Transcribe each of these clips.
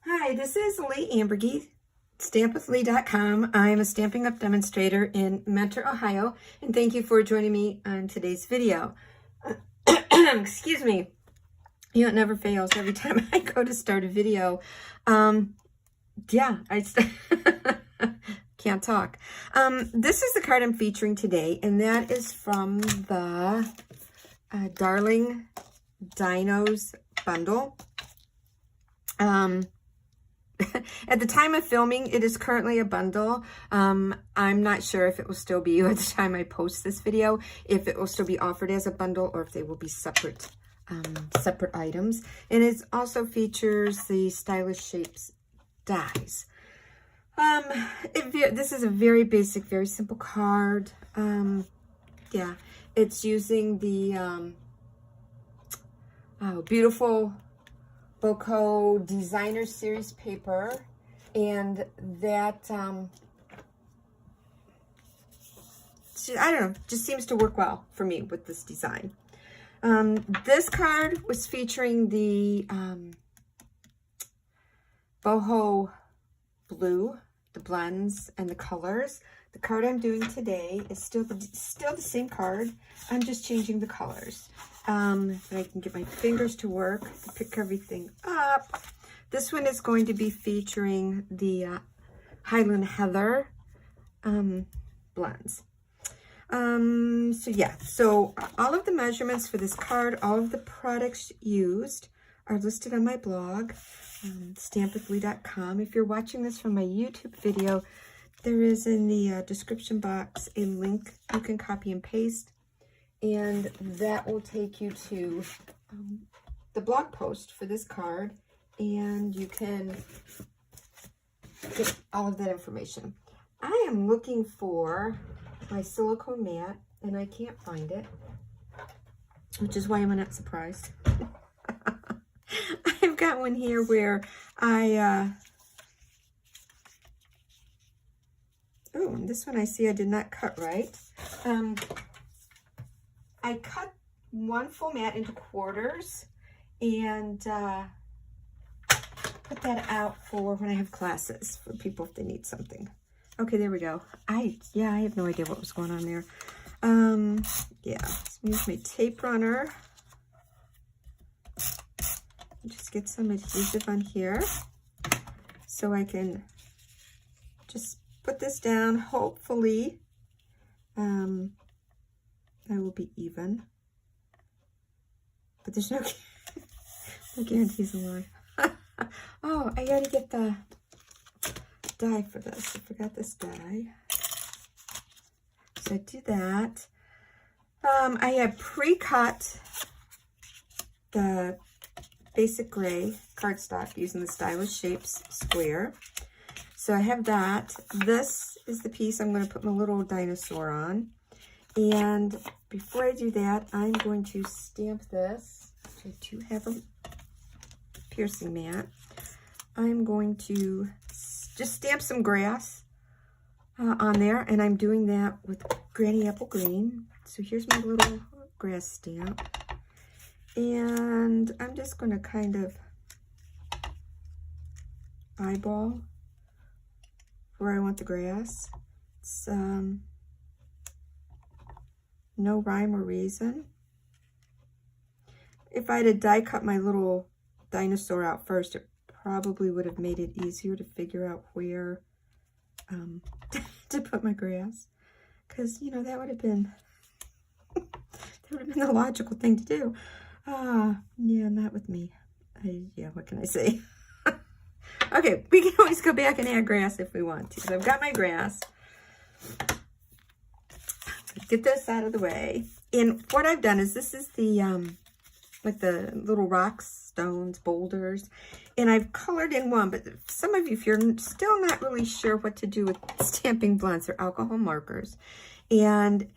Hi, this is Leigh Ambergy, stampwithleigh.com. I'm a Stampin' Up demonstrator in Mentor, Ohio, and thank you for joining me on today's video. Excuse me. You know, it never fails every time I go to start a video. Yeah, I can't talk. This is the card I'm featuring today, and that is from the Darling Dinos bundle. At the time of filming, it is currently a bundle. I'm not sure if it will still be at the time I post this video, if it will still be offered as a bundle or if they will be separate separate items. And it also features the Stylish Shapes dies. This is a very basic, very simple card. Yeah, it's using the beautiful Boko Designer Series paper, and that I don't know, just seems to work well for me with this design. This card was featuring the boho blue, the blends and the colors. The card I'm doing today is still the same card. I'm just changing the colors. If I can get my fingers to work to pick everything up. This one is going to be featuring the Highland Heather blends. So yeah, so all of the measurements for this card, all of the products used are listed on my blog, stampwithleigh.com. If you're watching this from my YouTube video, there is in the description box a link you can copy and paste, and that will take you to the blog post for this card, and you can get all of that information. I am looking for my silicone mat, and I can't find it, which is why I'm not surprised. I've got one here where I... oh, and this one I see I did not cut right. I cut one full mat into quarters and put that out for when I have classes for people if they need something. Okay, there we go. I have no idea what was going on there. Yeah, let's use my tape runner. Just get some adhesive on here so I can just put this down. Hopefully, I will be even. But there's no guarantees in life. Oh, I gotta get the die for this. I forgot this die. So I do that. I have pre-cut the basic gray cardstock using the Stylish Shapes square. So I have that. This is the piece I'm going to put my little dinosaur on. And before I do that, I'm going to stamp this. I do have a piercing mat. I'm going to just stamp some grass on there, and I'm doing that with Granny Apple Green. So here's my little grass stamp. And I'm just going to kind of eyeball where I want the grass. It's no rhyme or reason. If I had die cut my little dinosaur out first, it probably would have made it easier to figure out where to put my grass, because you know that would have been the logical thing to do. Yeah, not with me. Yeah, what can I say? Okay, we can always go back and add grass if we want to. So I've got my grass. Get this out of the way. And what I've done is, this is the, like the little rocks, stones, boulders. And I've colored in one, but some of you, if you're still not really sure what to do with stamping blends, they're alcohol markers. And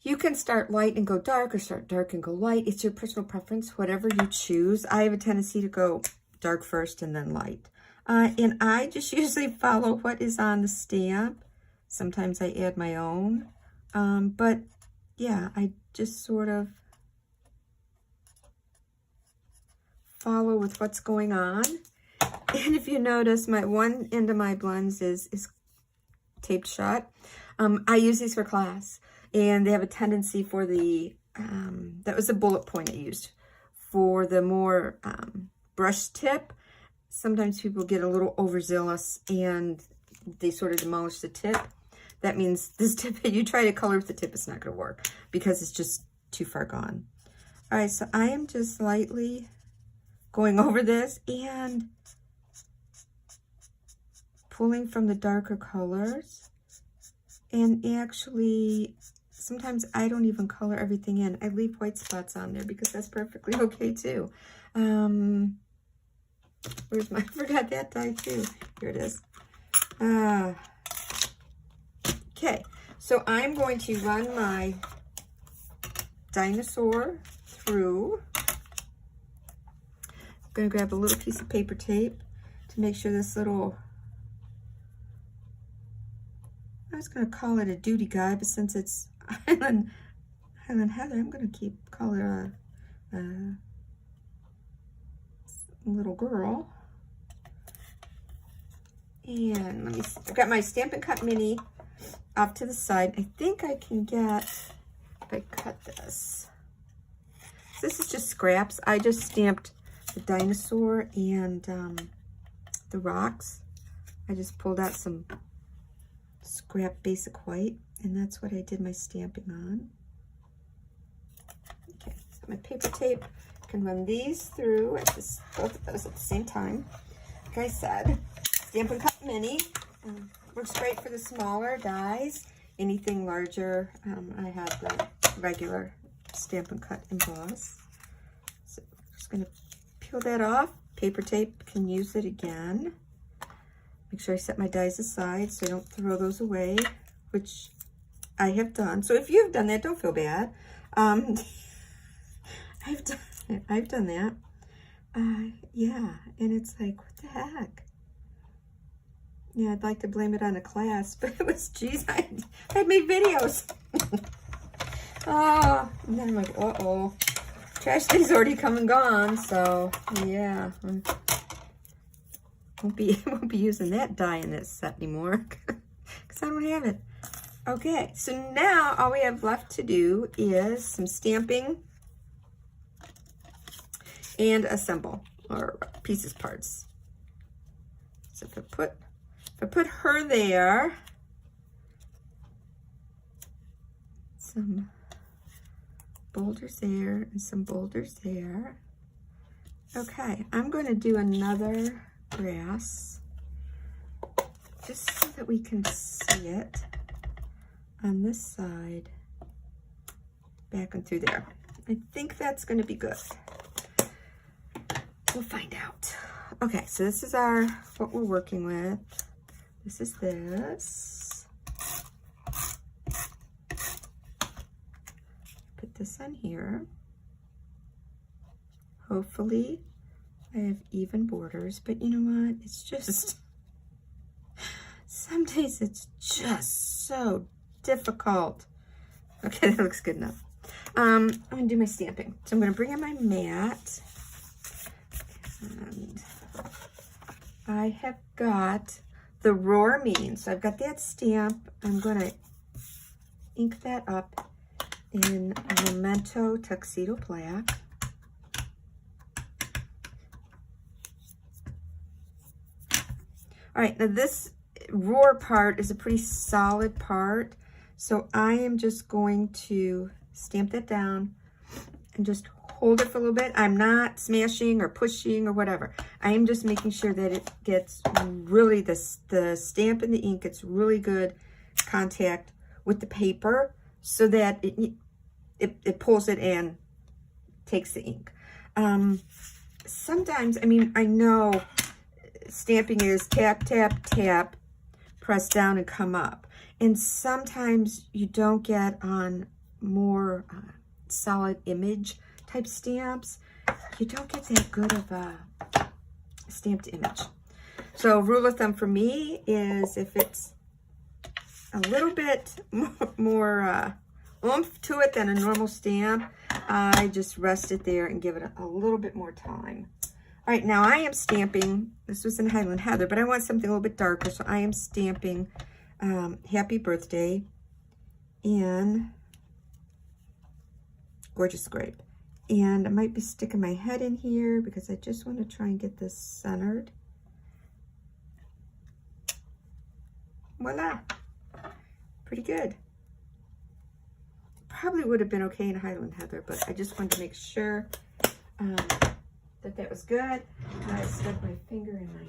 you can start light and go dark, or start dark and go light. It's your personal preference, whatever you choose. I have a tendency to go dark first and then light. And I just usually follow what is on the stamp. Sometimes I add my own. But yeah, I just sort of follow with what's going on. And if you notice, my one end of my blends is taped shut. I use these for class, and they have a tendency for the, that was the bullet point I used. For the more brush tip, sometimes people get a little overzealous and they sort of demolish the tip. That means this tip, you try to color with the tip, it's not going to work because it's just too far gone. All right, so I am just lightly going over this and pulling from the darker colors. And actually, sometimes I don't even color everything in. I leave white spots on there because that's perfectly okay too. Where's my, I forgot that die too. Here it is. Okay, so I'm going to run my dinosaur through. I'm going to grab a little piece of paper tape to make sure this little, I was going to call it a duty guy, but since it's Highland Heather, I'm going to call her a little girl. And let me see, I've got my Stampin' Cut Mini off to the side. I think I can get, if I cut this. This is just scraps. I just stamped the dinosaur and the rocks. I just pulled out some scrap basic white, and that's what I did my stamping on. Okay, so my paper tape, I can run these through at this, both of those at the same time. Like I said, Stampin' Cut Mini. Works great for the smaller dies. Anything larger, I have the regular Stampin' Cut Emboss. So I'm just going to peel that off. Paper tape, can use it again. Make sure I set my dies aside so I don't throw those away, which I have done. So if you've done that, don't feel bad. I've done that. Yeah, and it's like, what the heck? Yeah, I'd like to blame it on a class, but it was, geez, I had made videos. Oh, and then I'm like, uh-oh. Trash day's already come and gone, so yeah. Won't be using that die in this set anymore because I don't have it. Okay, so now all we have left to do is some stamping and assemble, or pieces parts. So if I put her there, some boulders there and some boulders there. Okay, I'm going to do another grass just so that we can see it on this side, back and through there. I think that's going to be good. We'll find out. Okay, so this is what we're working with. This is this. Put this on here. Hopefully I have even borders, but you know what? It's just, some days it's just so difficult. Okay, that looks good enough. I'm gonna do my stamping. So I'm gonna bring in my mat. And I have got the Roar Mean. So I've got that stamp. I'm gonna ink that up in Memento Tuxedo Black. All right, now this Roar part is a pretty solid part, so I am just going to stamp that down and just hold it for a little bit. I'm not smashing or pushing or whatever. I am just making sure that it gets really, the stamp and the ink gets really good contact with the paper so that it pulls it and takes the ink. Sometimes, I mean, I know stamping is tap, tap, tap, press down and come up. And sometimes you don't get on more solid image type stamps. You don't get that good of a stamped image. So rule of thumb for me is if it's a little bit more oomph to it than a normal stamp, I just rest it there and give it a little bit more time. All right, now I am stamping, this was in Highland Heather, but I want something a little bit darker, so I am stamping Happy Birthday in Gorgeous Grape. And I might be sticking my head in here because I just want to try and get this centered. Voila, pretty good. Probably would have been okay in Highland Heather, but I just wanted to make sure that was good. And I stuck my finger in my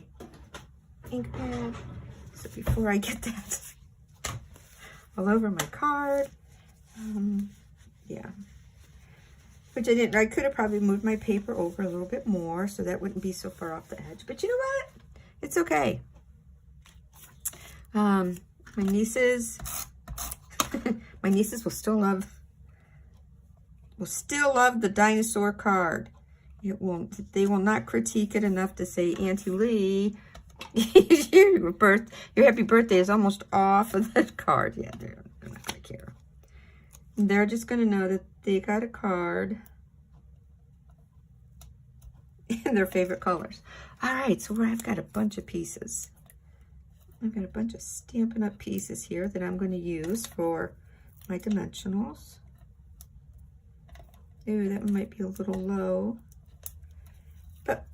ink pad. So before I get that all over my card, yeah. Which I didn't. I could have probably moved my paper over a little bit more so that wouldn't be so far off the edge. But you know what? It's okay. My nieces, my nieces will still love the dinosaur card. It won't. They will not critique it enough to say, Auntie Leigh, your happy birthday is almost off of that card. Yeah, they're not going to care. They're just going to know that they got a card in their favorite colors. All right, so I've got a bunch of pieces. I've got a bunch of Stampin' Up! Pieces here that I'm going to use for my dimensionals. Ooh, that one might be a little low. But,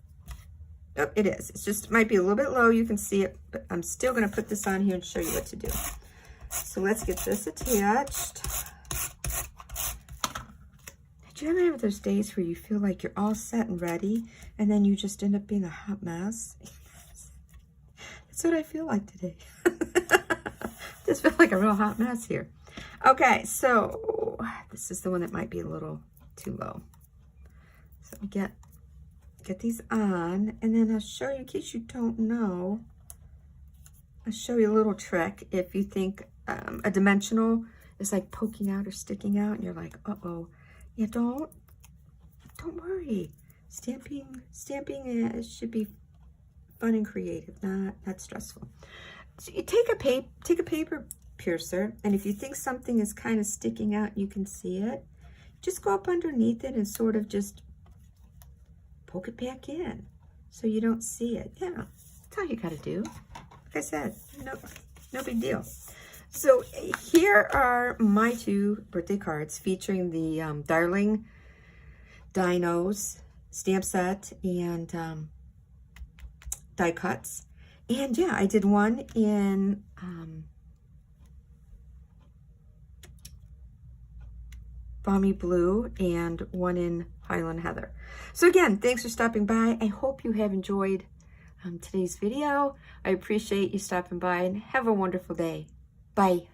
oh, it is. It's just, it might be a little bit low. You can see it, but I'm still going to put this on here and show you what to do. So let's get this attached. Do you ever have those days where you feel like you're all set and ready, and then you just end up being a hot mess? That's what I feel like today. Just feel like a real hot mess here. Okay, so this is the one that might be a little too low. So let me get these on, and then I'll show you, in case you don't know, I'll show you a little trick. If you think a dimensional is like poking out or sticking out, and you're like, uh-oh. Yeah, don't worry. Stamping should be fun and creative, not stressful. So you take a paper piercer, and if you think something is kind of sticking out, you can see it. Just go up underneath it and sort of just poke it back in, so you don't see it. Yeah, that's all you got to do. Like I said, no big deal. So here are my 2 birthday cards featuring the Darling Dinos stamp set and die cuts. And yeah, I did one in Balmy Blue and one in Highland Heather. So again, thanks for stopping by. I hope you have enjoyed today's video. I appreciate you stopping by, and have a wonderful day. Bye.